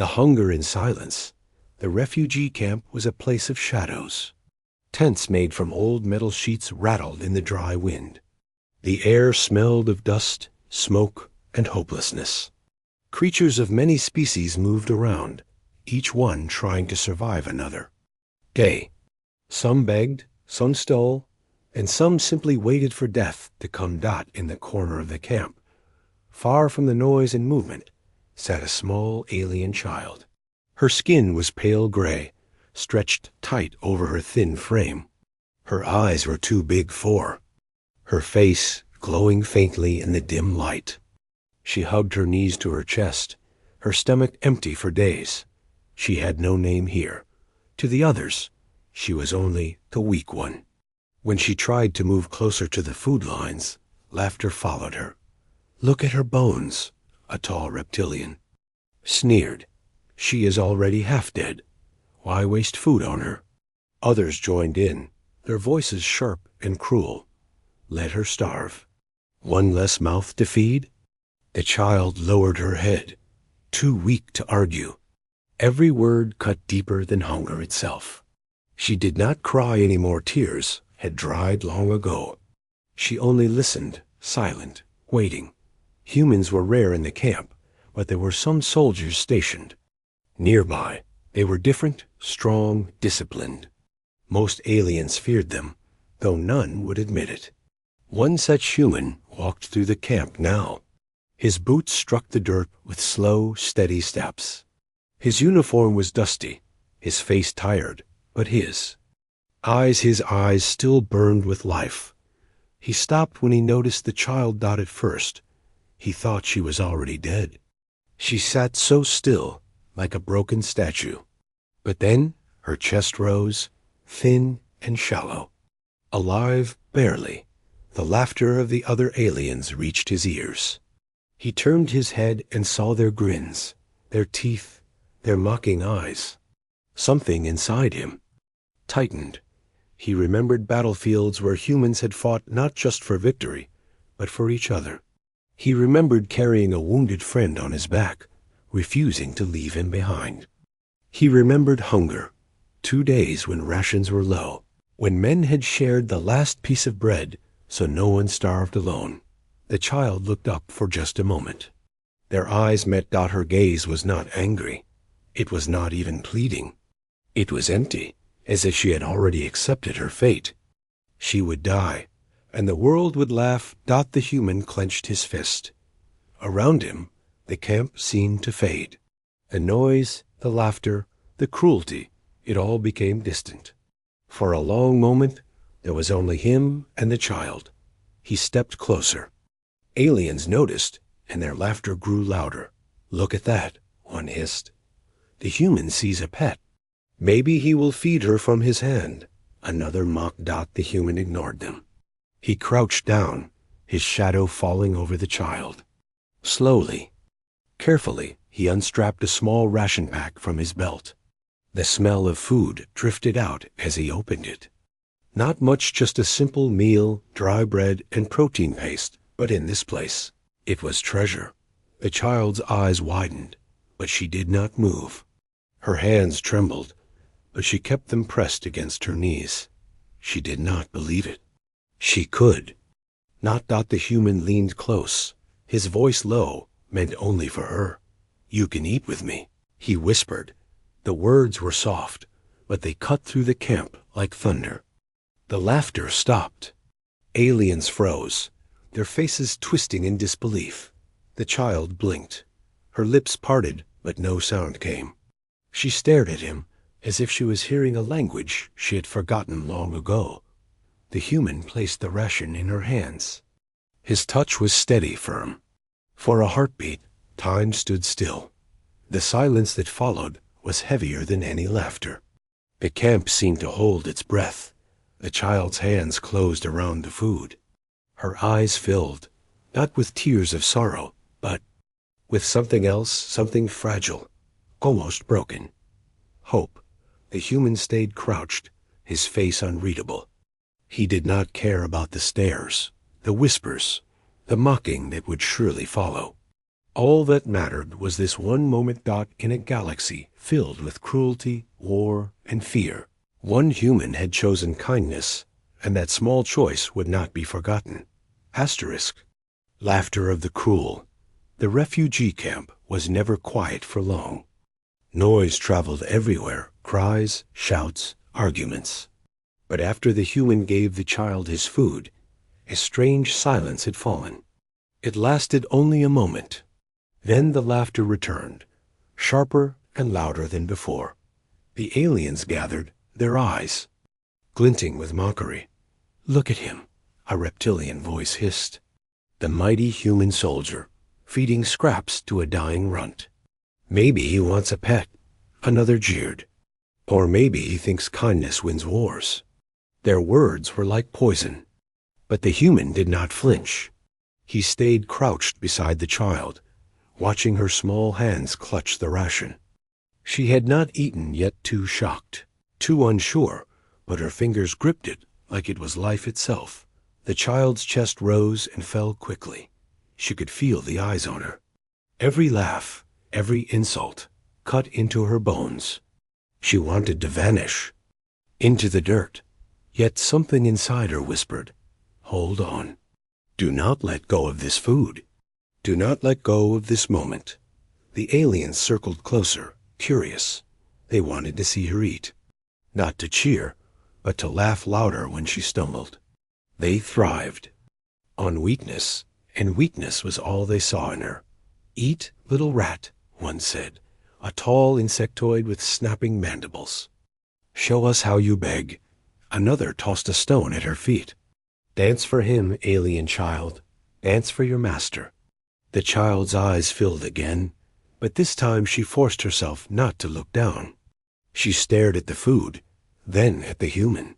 The hunger in silence. The refugee camp was a place of shadows. Tents made from old metal sheets rattled in the dry wind. The air smelled of dust, smoke, and hopelessness. Creatures of many species moved around, each one trying to survive another. Gay. Some begged, some stole, and some simply waited for death to come dot in the corner of the camp. Far from the noise and movement sat a small alien child. Her skin was pale gray, stretched tight over her thin frame. Her eyes were too big for her face glowing faintly in the dim light. She hugged her knees to her chest, her stomach empty for days. She had no name here. To the others, she was only the weak one. When she tried to move closer to the food lines, laughter followed her. Look at her bones, a tall reptilian sneered. She is already half dead. Why waste food on her? Others joined in, their voices sharp and cruel. Let her starve. One less mouth to feed? The child lowered her head, too weak to argue. Every word cut deeper than hunger itself. She did not cry any more. Tears had dried long ago. She only listened, silent, waiting. Humans were rare in the camp, but there were some soldiers stationed nearby. They were different, strong, disciplined. Most aliens feared them, though none would admit it. One such human walked through the camp now. His boots struck the dirt with slow, steady steps. His uniform was dusty, his face tired, but his eyes still burned with life. He stopped when he noticed the child dotted first. He thought she was already dead. She sat so still, like a broken statue. But then her chest rose, thin and shallow. Alive, barely. The laughter of the other aliens reached his ears. He turned his head and saw their grins, their teeth, their mocking eyes. Something inside him tightened. He remembered battlefields where humans had fought not just for victory, but for each other. He remembered carrying a wounded friend on his back, refusing to leave him behind. He remembered hunger, 2 days when rations were low, when men had shared the last piece of bread so no one starved alone. The child looked up for just a moment. Their eyes met. Her gaze was not angry. It was not even pleading. It was empty, as if she had already accepted her fate. She would die, and the world would laugh. The human clenched his fist. Around him, the camp seemed to fade. The noise, the laughter, the cruelty, it all became distant. For a long moment, there was only him and the child. He stepped closer. Aliens noticed, and their laughter grew louder. Look at that, one hissed. The human sees a pet. Maybe he will feed her from his hand. Another mocked. The human ignored them. He crouched down, his shadow falling over the child. Slowly, carefully, he unstrapped a small ration pack from his belt. The smell of food drifted out as he opened it. Not much, just a simple meal, dry bread, and protein paste, but in this place, it was treasure. The child's eyes widened, but she did not move. Her hands trembled, but she kept them pressed against her knees. She did not believe it. She could. Not. The human leaned close, his voice low, meant only for her. You can eat with me, he whispered. The words were soft, but they cut through the camp like thunder. The laughter stopped. Aliens froze, their faces twisting in disbelief. The child blinked. Her lips parted, but no sound came. She stared at him as if she was hearing a language she had forgotten long ago. The human placed the ration in her hands. His touch was steady, firm. For a heartbeat, time stood still. The silence that followed was heavier than any laughter. The camp seemed to hold its breath. The child's hands closed around the food. Her eyes filled, not with tears of sorrow, but with something else, something fragile, almost broken. Hope. The human stayed crouched, his face unreadable. He did not care about the stares, the whispers, the mocking that would surely follow. All that mattered was this one moment dot in a galaxy filled with cruelty, war, and fear. One human had chosen kindness, and that small choice would not be forgotten. Asterisk. Laughter of the cruel. The refugee camp was never quiet for long. Noise traveled everywhere, cries, shouts, arguments. But after the human gave the child his food, a strange silence had fallen. It lasted only a moment. Then the laughter returned, sharper and louder than before. The aliens gathered, their eyes glinting with mockery. "Look at him," a reptilian voice hissed. The mighty human soldier, feeding scraps to a dying runt. "Maybe he wants a pet," another jeered. "Or maybe he thinks kindness wins wars." Their words were like poison. But the human did not flinch. He stayed crouched beside the child, watching her small hands clutch the ration. She had not eaten, yet too shocked, too unsure, but her fingers gripped it like it was life itself. The child's chest rose and fell quickly. She could feel the eyes on her. Every laugh, every insult, cut into her bones. She wanted to vanish, into the dirt. Yet something inside her whispered, "Hold on. Do not let go of this food. Do not let go of this moment." The aliens circled closer, curious. They wanted to see her eat. Not to cheer, but to laugh louder when she stumbled. They thrived on weakness, and weakness was all they saw in her. "Eat, little rat," one said, a tall insectoid with snapping mandibles. "Show us how you beg." Another tossed a stone at her feet. "Dance for him, alien child. Dance for your master." The child's eyes filled again, but this time she forced herself not to look down. She stared at the food, then at the human.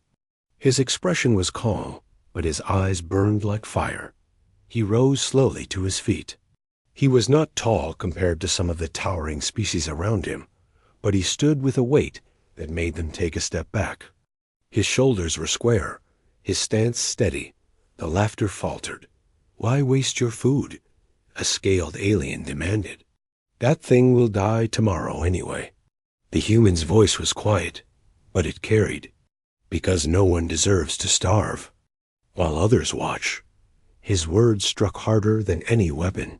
His expression was calm, but his eyes burned like fire. He rose slowly to his feet. He was not tall compared to some of the towering species around him, but he stood with a weight that made them take a step back. His shoulders were square, his stance steady. The laughter faltered. "Why waste your food?" a scaled alien demanded. "That thing will die tomorrow anyway." The human's voice was quiet, but it carried. "Because no one deserves to starve while others watch." His words struck harder than any weapon.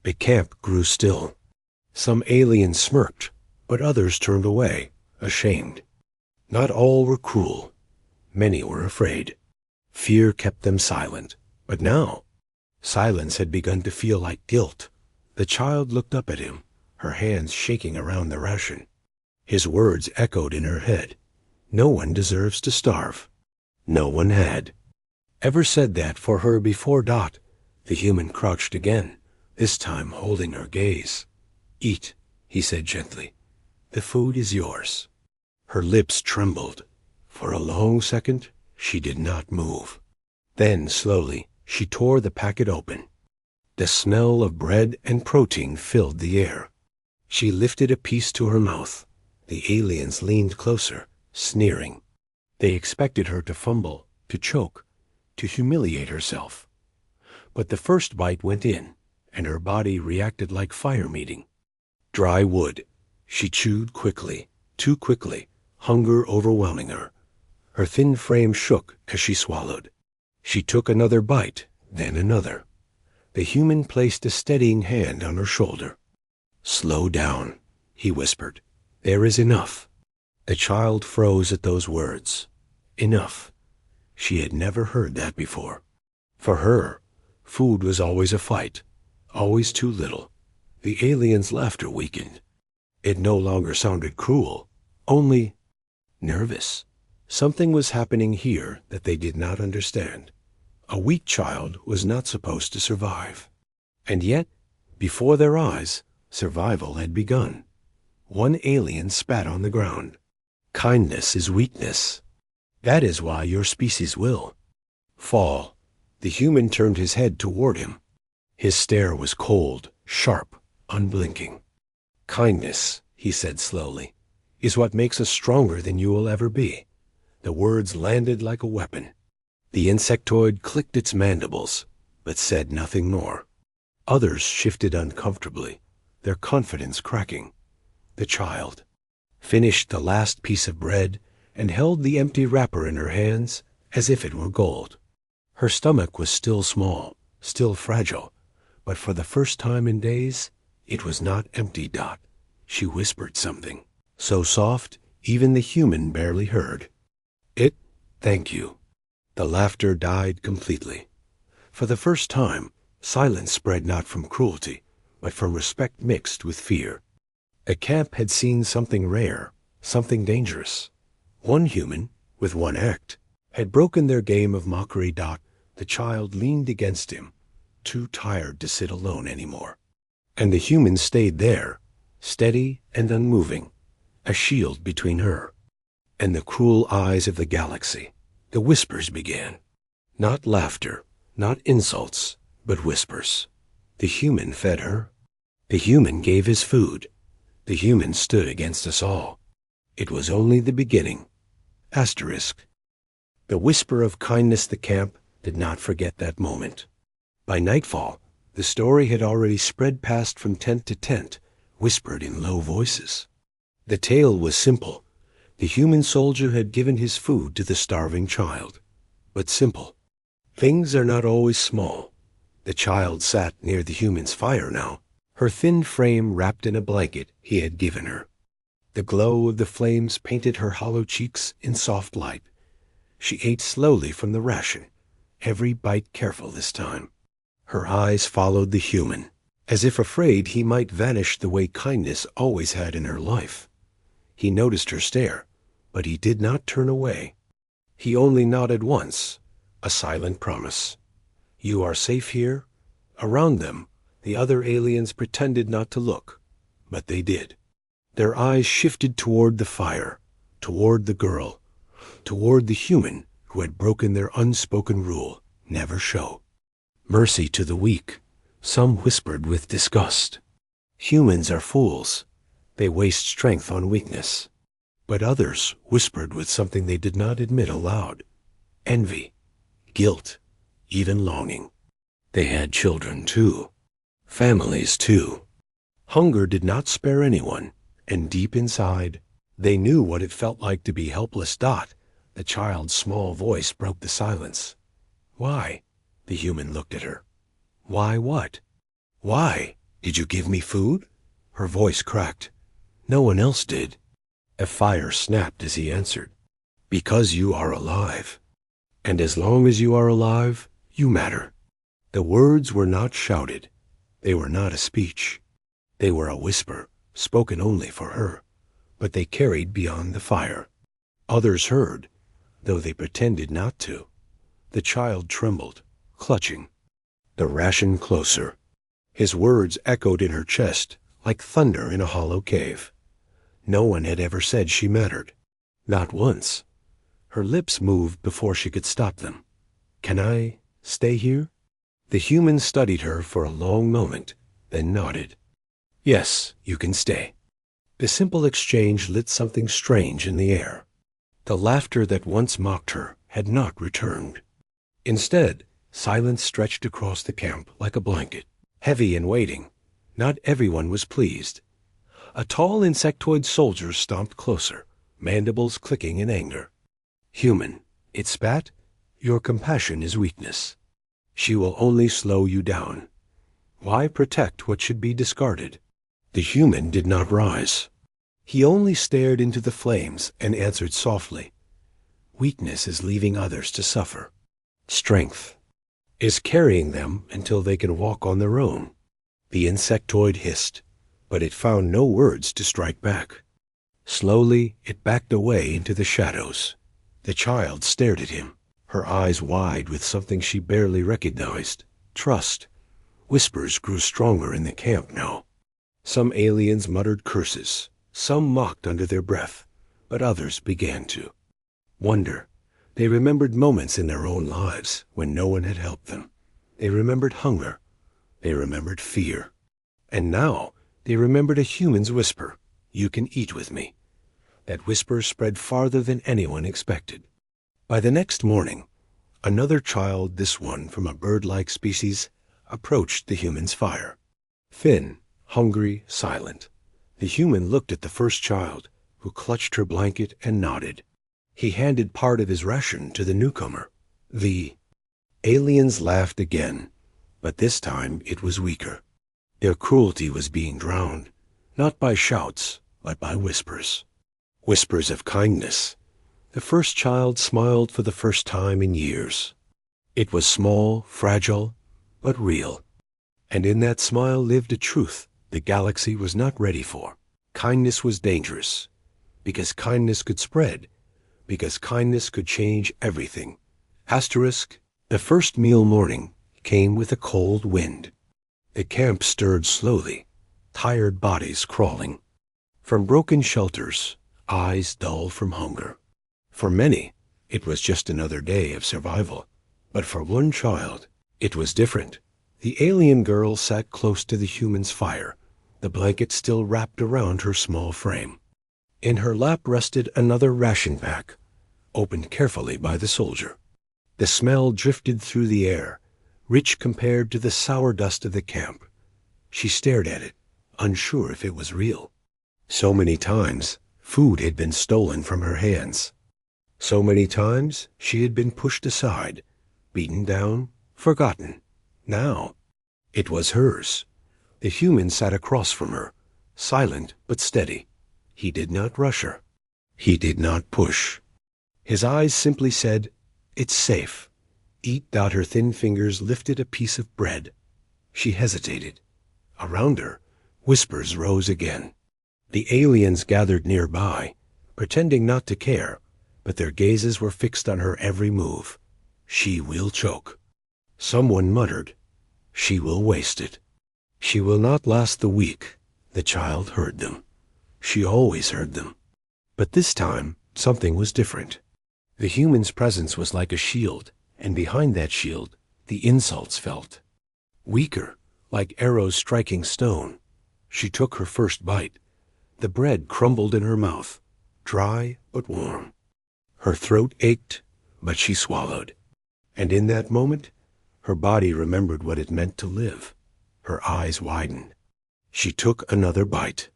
The camp grew still. Some aliens smirked, but others turned away, ashamed. Not all were cruel. Many were afraid. Fear kept them silent. But now, silence had begun to feel like guilt. The child looked up at him, her hands shaking around the ration. His words echoed in her head. No one deserves to starve. No one had ever said that for her before. The human crouched again, this time holding her gaze. "Eat," he said gently. "The food is yours." Her lips trembled. For a long second, she did not move. Then, slowly, she tore the packet open. The smell of bread and protein filled the air. She lifted a piece to her mouth. The aliens leaned closer, sneering. They expected her to fumble, to choke, to humiliate herself. But the first bite went in, and her body reacted like fire meeting. Dry wood. She chewed quickly, too quickly, hunger overwhelming her. Her thin frame shook as she swallowed. She took another bite, then another. The human placed a steadying hand on her shoulder. "Slow down," he whispered. "There is enough." The child froze at those words. Enough. She had never heard that before. For her, food was always a fight, always too little. The alien's laughter weakened. It no longer sounded cruel, only nervous. Something was happening here that they did not understand. A weak child was not supposed to survive. And yet, before their eyes, survival had begun. One alien spat on the ground. "Kindness is weakness. That is why your species will fall." The human turned his head toward him. His stare was cold, sharp, unblinking. "Kindness," he said slowly, "is what makes us stronger than you will ever be." The words landed like a weapon. The insectoid clicked its mandibles, but said nothing more. Others shifted uncomfortably, their confidence cracking. The child finished the last piece of bread and held the empty wrapper in her hands as if it were gold. Her stomach was still small, still fragile, but for the first time in days, it was not empty. She whispered something, so soft even the human barely heard. Thank you. The laughter died completely. For the first time, silence spread not from cruelty, but from respect mixed with fear. A camp had seen something rare, something dangerous. One human, with one act, had broken their game of mockery. The child leaned against him, too tired to sit alone anymore. And the human stayed there, steady and unmoving, a shield between her and the cruel eyes of the galaxy. The whispers began. Not laughter, not insults, but whispers. The human fed her. The human gave his food. The human stood against us all. It was only the beginning. Asterisk. The whisper of kindness. The camp did not forget that moment. By nightfall, the story had already spread past from tent to tent, whispered in low voices. The tale was simple. The human soldier had given his food to the starving child. But simple. Things are not always small. The child sat near the human's fire now, her thin frame wrapped in a blanket he had given her. The glow of the flames painted her hollow cheeks in soft light. She ate slowly from the ration, every bite careful this time. Her eyes followed the human, as if afraid he might vanish the way kindness always had in her life. He noticed her stare, but he did not turn away. He only nodded once, a silent promise. You are safe here. Around them, the other aliens pretended not to look, but they did. Their eyes shifted toward the fire, toward the girl, toward the human who had broken their unspoken rule, never show. Mercy to the weak, some whispered with disgust. Humans are fools. They waste strength on weakness. But others whispered with something they did not admit aloud. Envy, guilt, even longing. They had children too. Families too. Hunger did not spare anyone, and deep inside, they knew what it felt like to be helpless. The child's small voice broke the silence. Why? The human looked at her. Why what? Why? Did you give me food? Her voice cracked. No one else did. A fire snapped as he answered. Because you are alive. And as long as you are alive, you matter. The words were not shouted. They were not a speech. They were a whisper, spoken only for her. But they carried beyond the fire. Others heard, though they pretended not to. The child trembled, clutching. The ration closer. His words echoed in her chest like thunder in a hollow cave. No one had ever said she mattered. Not once. Her lips moved before she could stop them. Can I stay here? The human studied her for a long moment, then nodded. Yes, you can stay. The simple exchange lit something strange in the air. The laughter that once mocked her had not returned. Instead, silence stretched across the camp like a blanket, heavy and waiting. Not everyone was pleased. A tall insectoid soldier stomped closer, mandibles clicking in anger. Human, it spat, your compassion is weakness. She will only slow you down. Why protect what should be discarded? The human did not rise. He only stared into the flames and answered softly. Weakness is leaving others to suffer. Strength is carrying them until they can walk on their own. The insectoid hissed, but it found no words to strike back. Slowly, it backed away into the shadows. The child stared at him, her eyes wide with something she barely recognized. Trust. Whispers grew stronger in the camp now. Some aliens muttered curses. Some mocked under their breath, but others began to wonder. They remembered moments in their own lives when no one had helped them. They remembered hunger. They remembered fear. And now they remembered a human's whisper, "You can eat with me." That whisper spread farther than anyone expected. By the next morning, another child, this one from a bird-like species, approached the human's fire. Thin, hungry, silent. The human looked at the first child, who clutched her blanket and nodded. He handed part of his ration to the newcomer. The aliens laughed again, but this time it was weaker. Their cruelty was being drowned, not by shouts, but by whispers. Whispers of kindness. The first child smiled for the first time in years. It was small, fragile, but real. And in that smile lived a truth the galaxy was not ready for. Kindness was dangerous, because kindness could spread, because kindness could change everything. Asterisk, the first meal morning came with a cold wind. The camp stirred slowly, tired bodies crawling. From broken shelters, eyes dull from hunger. For many, it was just another day of survival. But for one child, it was different. The alien girl sat close to the human's fire, the blanket still wrapped around her small frame. In her lap rested another ration pack, opened carefully by the soldier. The smell drifted through the air, rich compared to the sour dust of the camp. She stared at it, unsure if it was real. So many times, food had been stolen from her hands. So many times, she had been pushed aside, beaten down, forgotten. Now, it was hers. The human sat across from her, silent but steady. He did not rush her. He did not push. His eyes simply said, "It's safe." Eat. Her thin fingers lifted a piece of bread. She hesitated. Around her, whispers rose again. The aliens gathered nearby, pretending not to care, but their gazes were fixed on her every move. She will choke. Someone muttered, "She will waste it." She will not last the week. The child heard them. She always heard them. But this time, something was different. The human's presence was like a shield, and behind that shield, the insults felt. Weaker, like arrows striking stone. She took her first bite. The bread crumbled in her mouth, dry but warm. Her throat ached, but she swallowed. And in that moment, her body remembered what it meant to live. Her eyes widened. She took another bite.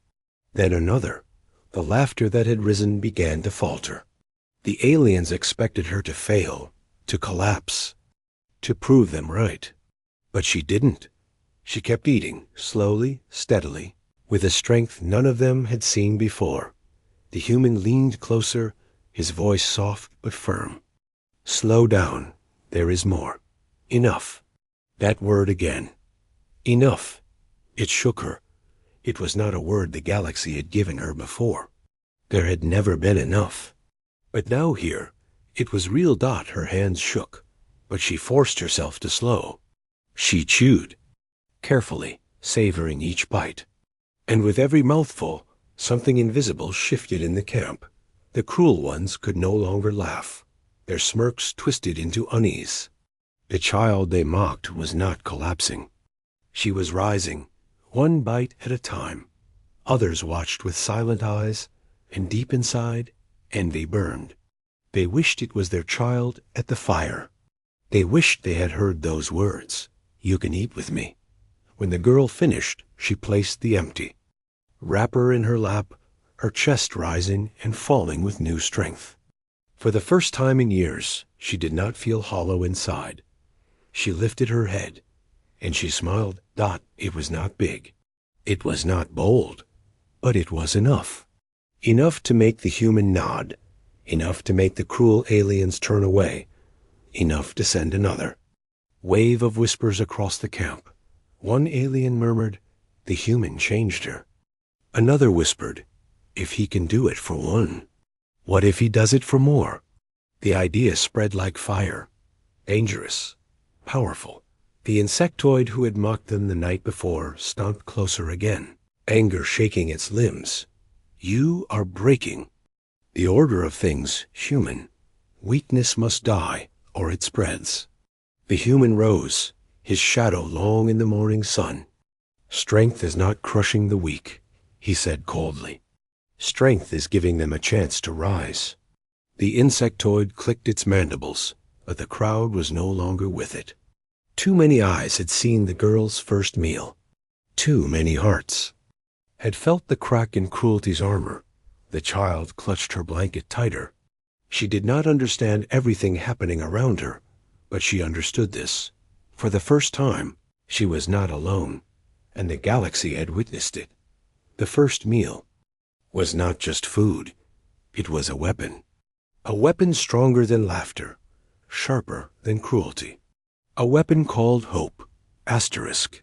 Then another. The laughter that had risen began to falter. The aliens expected her to fail, to collapse, to prove them right. But she didn't. She kept eating, slowly, steadily, with a strength none of them had seen before. The human leaned closer, his voice soft but firm. "Slow down. There is more. Enough." That word again. Enough. It shook her. It was not a word the galaxy had given her before. There had never been enough. But now here, it was real. Her hands shook, but she forced herself to slow. She chewed, carefully, savoring each bite. And with every mouthful, something invisible shifted in the camp. The cruel ones could no longer laugh. Their smirks twisted into unease. The child they mocked was not collapsing. She was rising, one bite at a time. Others watched with silent eyes, and deep inside, envy burned. They wished it was their child at the fire. They wished they had heard those words, "You can eat with me." When the girl finished, she placed the empty wrapper in her lap, her chest rising and falling with new strength. For the first time in years, she did not feel hollow inside. She lifted her head, and she smiled. It was not big. It was not bold, but it was enough. Enough to make the human nod, enough to make the cruel aliens turn away, enough to send another. Wave of whispers across the camp. One alien murmured, "The human changed her." Another whispered, "If he can do it for one, what if he does it for more?" The idea spread like fire. Dangerous, powerful. The insectoid who had mocked them the night before stomped closer again, anger shaking its limbs. "You are breaking the order of things, human. Weakness must die, or it spreads." The human rose, his shadow long in the morning sun. "Strength is not crushing the weak," he said coldly. "Strength is giving them a chance to rise." The insectoid clicked its mandibles, but the crowd was no longer with it. Too many eyes had seen the girl's first meal. Too many hearts had felt the crack in Cruelty's armor. The child clutched her blanket tighter. She did not understand everything happening around her, but she understood this. For the first time, she was not alone, and the galaxy had witnessed it. The first meal was not just food. It was a weapon. A weapon stronger than laughter, sharper than cruelty. A weapon called hope. Asterisk.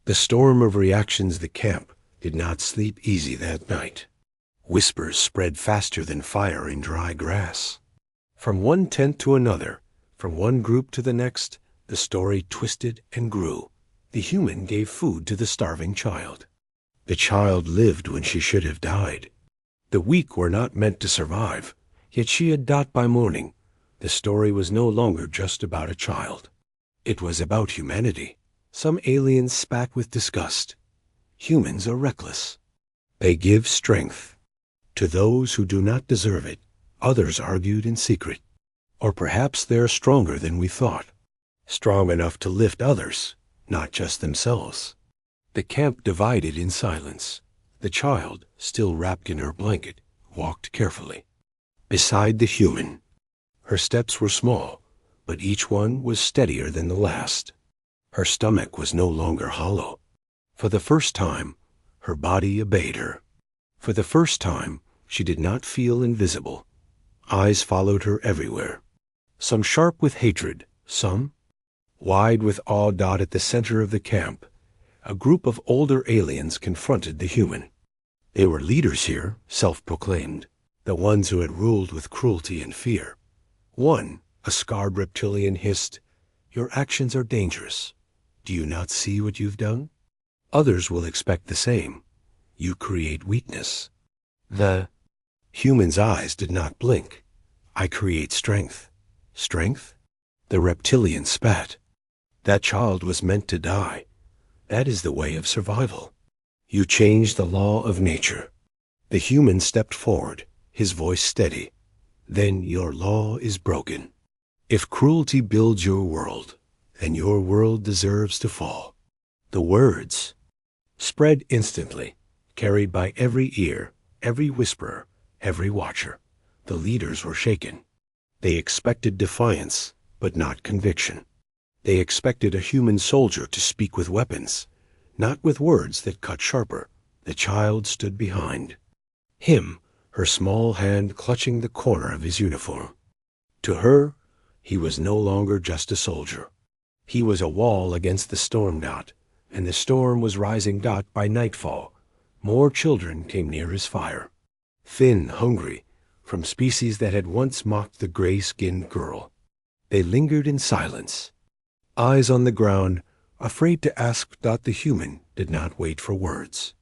The storm of reactions the camp did not sleep easy that night. Whispers spread faster than fire in dry grass. From one tent to another, from one group to the next, the story twisted and grew. The human gave food to the starving child. The child lived when she should have died. The weak were not meant to survive, yet she had died by morning. The story was no longer just about a child. It was about humanity. Some aliens spat with disgust. Humans are reckless. They give strength to those who do not deserve it, others argued in secret. Or perhaps they're stronger than we thought. Strong enough to lift others, not just themselves. The camp divided in silence. The child, still wrapped in her blanket, walked carefully beside the human. Her steps were small, but each one was steadier than the last. Her stomach was no longer hollow. For the first time, her body obeyed her. For the first time, she did not feel invisible. Eyes followed her everywhere. Some sharp with hatred, some wide with awe. At the center of the camp, a group of older aliens confronted the human. They were leaders here, self-proclaimed, the ones who had ruled with cruelty and fear. One, a scarred reptilian, hissed, "Your actions are dangerous. Do you not see what you've done? Others will expect the same. You create weakness." The human's eyes did not blink. "I create strength." "Strength?" The reptilian spat. "That child was meant to die. That is the way of survival. You change the law of nature." The human stepped forward, his voice steady. "Then your law is broken. If cruelty builds your world, then your world deserves to fall." The words spread instantly, carried by every ear, every whisperer, every watcher. The leaders were shaken. They expected defiance, but not conviction. They expected a human soldier to speak with weapons, not with words that cut sharper. The child stood behind him, her small hand clutching the corner of his uniform. To her, he was no longer just a soldier. He was a wall against the storm. And the storm was rising. By nightfall, more children came near his fire. Thin, hungry, from species that had once mocked the gray-skinned girl. They lingered in silence, eyes on the ground, afraid to ask. The human did not wait for words.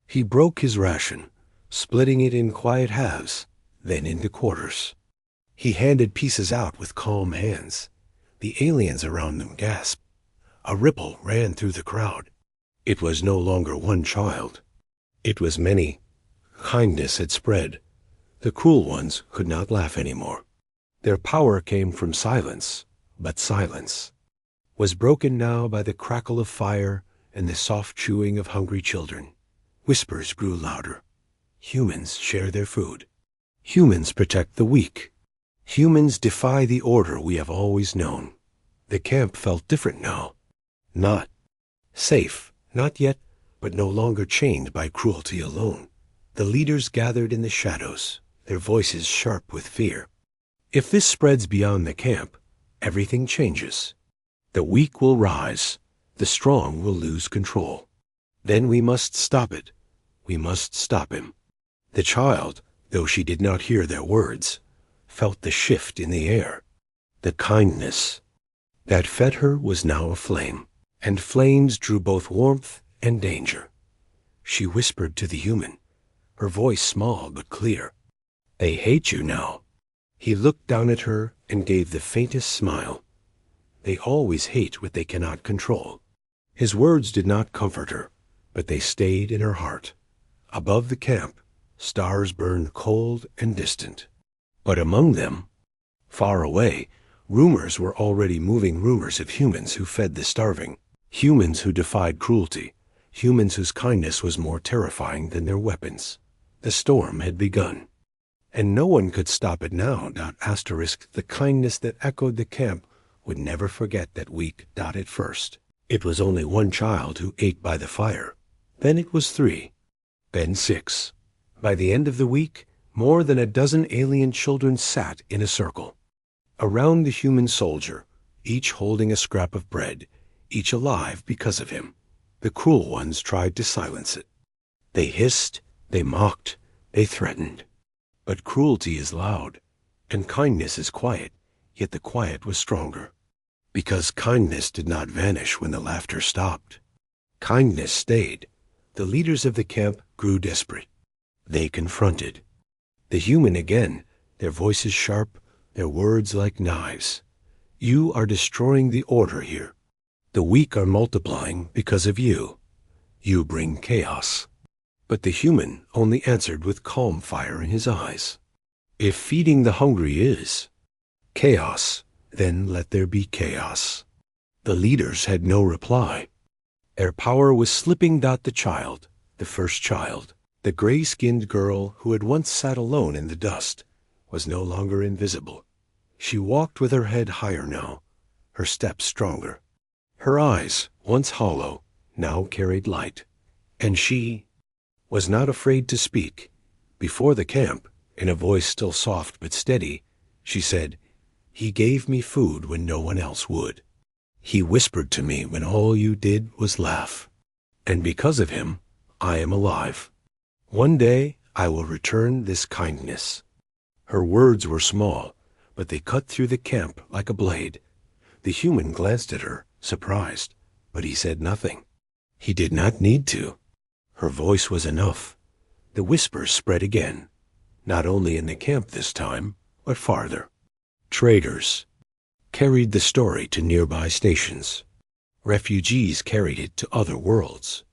He broke his ration, splitting it in quiet halves, then into quarters. He handed pieces out with calm hands. The aliens around them gasped. A ripple ran through the crowd. It was no longer one child. It was many. Kindness had spread. The cruel ones could not laugh anymore. Their power came from silence, but silence was broken now by the crackle of fire and the soft chewing of hungry children. Whispers grew louder. Humans share their food. Humans protect the weak. Humans defy the order we have always known. The camp felt different now. Not safe, not yet, but no longer chained by cruelty alone. The leaders gathered in the shadows, their voices sharp with fear. If this spreads beyond the camp, everything changes. The weak will rise. The strong will lose control. Then we must stop it. We must stop him. The child, though she did not hear their words, felt the shift in the air. The kindness that fed her was now aflame, and flames drew both warmth and danger. She whispered to the human, her voice small but clear, "They hate you now." He looked down at her and gave the faintest smile. They always hate what they cannot control. His words did not comfort her, but they stayed in her heart. Above the camp, stars burned cold and distant. But among them, far away, Rumors were already moving, rumors of humans who fed the starving, humans who defied cruelty, humans whose kindness was more terrifying than their weapons. The storm had begun, and no one could stop it now. Asterisk, the kindness that echoed the camp would never forget that week. At first, it was only one child who ate by the fire. Then it was 3, then 6. By the end of the week, more than a dozen alien children sat in a circle around the human soldier, each holding a scrap of bread, each alive because of him. The cruel ones tried to silence it. They hissed, they mocked, they threatened. But cruelty is loud, and kindness is quiet, yet the quiet was stronger. Because kindness did not vanish when the laughter stopped. Kindness stayed. The leaders of the camp grew desperate. They confronted. The human again, their voices sharp, their words like knives. You are destroying the order here. The weak are multiplying because of you. You bring chaos. But the human only answered with calm fire in his eyes. If feeding the hungry is chaos, then let there be chaos. The leaders had no reply. Their power was slipping. The child, the first child, the gray-skinned girl who had once sat alone in the dust, was no longer invisible. She walked with her head higher now, her steps stronger. Her eyes, once hollow, now carried light. And she was not afraid to speak. Before the camp, in a voice still soft but steady, she said, "He gave me food when no one else would. He whispered to me when all you did was laugh. And because of him, I am alive. One day I will return this kindness." Her words were small, but they cut through the camp like a blade. The human glanced at her, surprised, but he said nothing. He did not need to. Her voice was enough. The whispers spread again, not only in the camp this time, but farther. Traders carried the story to nearby stations. Refugees carried it to other worlds.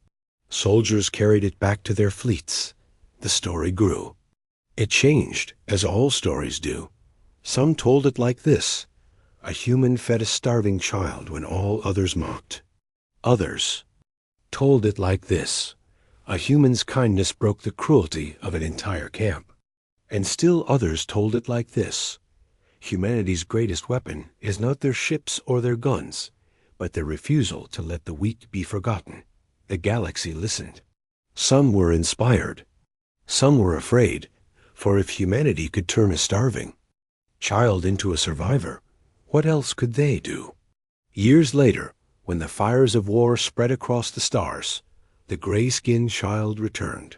Soldiers carried it back to their fleets. The story grew. It changed, as all stories do. Some told it like this: a human fed a starving child when all others mocked. Others told it like this: a human's kindness broke the cruelty of an entire camp. And still others told it like this: humanity's greatest weapon is not their ships or their guns, but their refusal to let the weak be forgotten. The galaxy listened. Some were inspired. Some were afraid, for if humanity could turn a starving child into a survivor, what else could they do? Years later, when the fires of war spread across the stars, the gray-skinned child returned.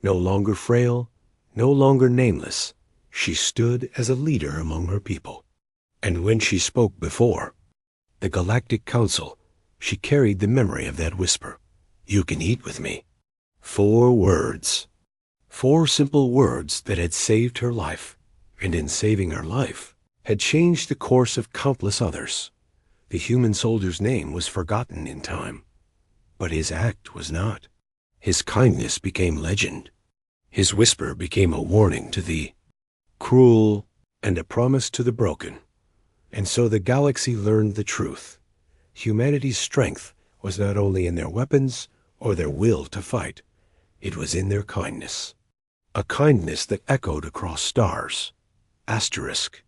No longer frail, no longer nameless, she stood as a leader among her people. And when she spoke before the Galactic Council, she carried the memory of that whisper: "You can eat with me." 4 words. 4 simple words that had saved her life, and in saving her life, had changed the course of countless others. The human soldier's name was forgotten in time, but his act was not. His kindness became legend. His whisper became a warning to the cruel and a promise to the broken. And so the galaxy learned the truth. Humanity's strength was not only in their weapons or their will to fight, it was in their kindness. A kindness that echoed across stars. Asterisk.